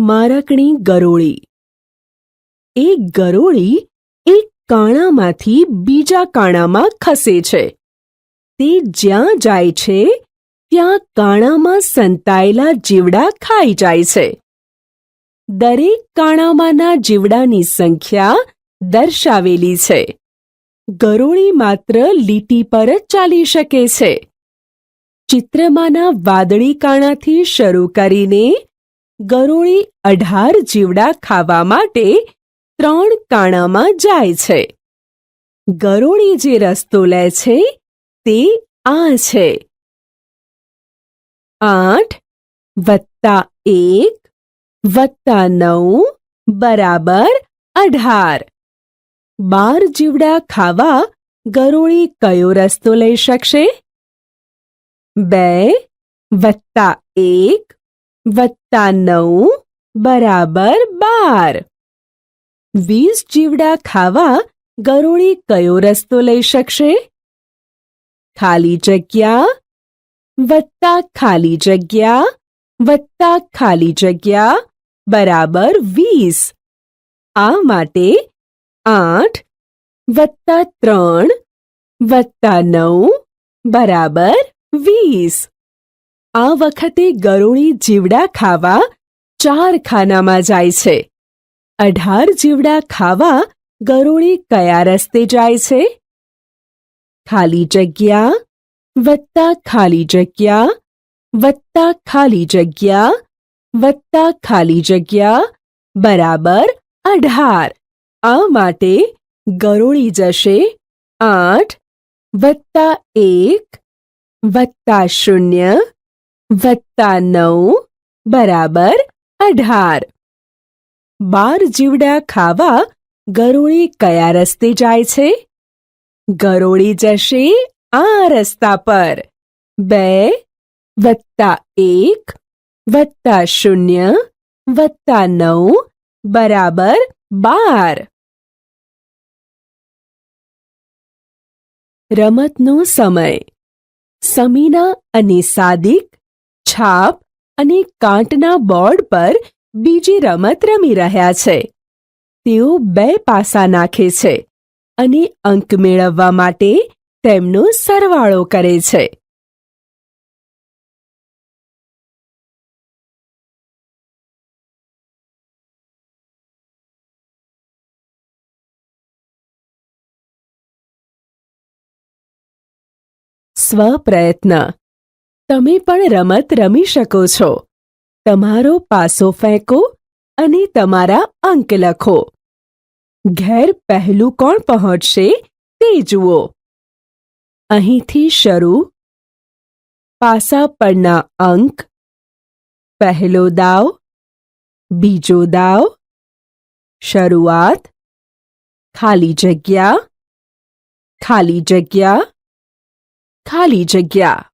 મારકણી ગરોળી. એક ગરોળી એક કાણામાંથી બીજા કાણામાં ખસે છે. તે જ્યાં જાય છે ત્યાં કાણામાં સંતાયેલા જીવડા ખાઈ જાય છે. દરેક કાણામાંના જીવડાની સંખ્યા દર્શાવેલી છે. ગરોળી માત્ર લીટી પર જ ચાલી શકે છે. ચિત્રમાંના વાદળી કાણાથી શરૂ કરીને ગરોળી 18 જીવડા ખાવા માટે 3 કાણામાં જાય છે. ગરોળી જે રસ્તો લે છે તે આ છે: 8 + 1 + 9 = 18. 12 જીવડા ખાવા ગરોળી કયો રસ્તો લઈ શકશે? 2 + 1 + 9 = 12. 20 જીવડા ખાવા ગરોળી કયો રસ્તો લઈ શકશે? ખાલી જગ્યા વત્તા ખાલી જગ્યા વત્તા ખાલી જગ્યા બરાબર 20. આ માટે 8 + 3 + 9 બરાબર 20. આ વખતે ગરોળી જીવડા ખાવા 4 ખાનામાં જાય છે. 18 જીવડા ખાવા ગરોળી કયા રસ્તે જાય છે? ખાલી જગ્યા વત્તા ખાલી જગ્યા વત્તા ખાલી જગ્યા વત્તા ખાલી જગ્યા બરાબર 18. આ માટે ગરોળી જશે 8 + 1 + 0 + 9 બરાબર 18. 12 જીવડા ખાવા ગરોળી કયા રસ્તે જાય છે? ગરોળી જશે આ રસ્તા પર. 2 + 1 + 0 + 9 બરાબર 12. રમતનો સમય. સમીના અને સાદિક છાપ અને કાંટના બોર્ડ પર બીજી રમત રમી રહ્યા છે. તેઓ 2 પાસા નાખે છે અને અંક મેળવવા માટે તેમનો સરવાળો કરે છે. સ્વપ્રયત્ન. તમે પણ રમત રમી શકો છો. તમારો પાસો ફેંકો અને તમારા અંક લખો. ઘેર પહેલું કોણ પહોંચશે તે જુઓ. અહીંથી શરૂ. પાસા પરના અંક. પહેલો દાવ, બીજો દાવ, શરૂઆત, ખાલી જગ્યા, ખાલી જગ્યા, ખાલી જગ્યા.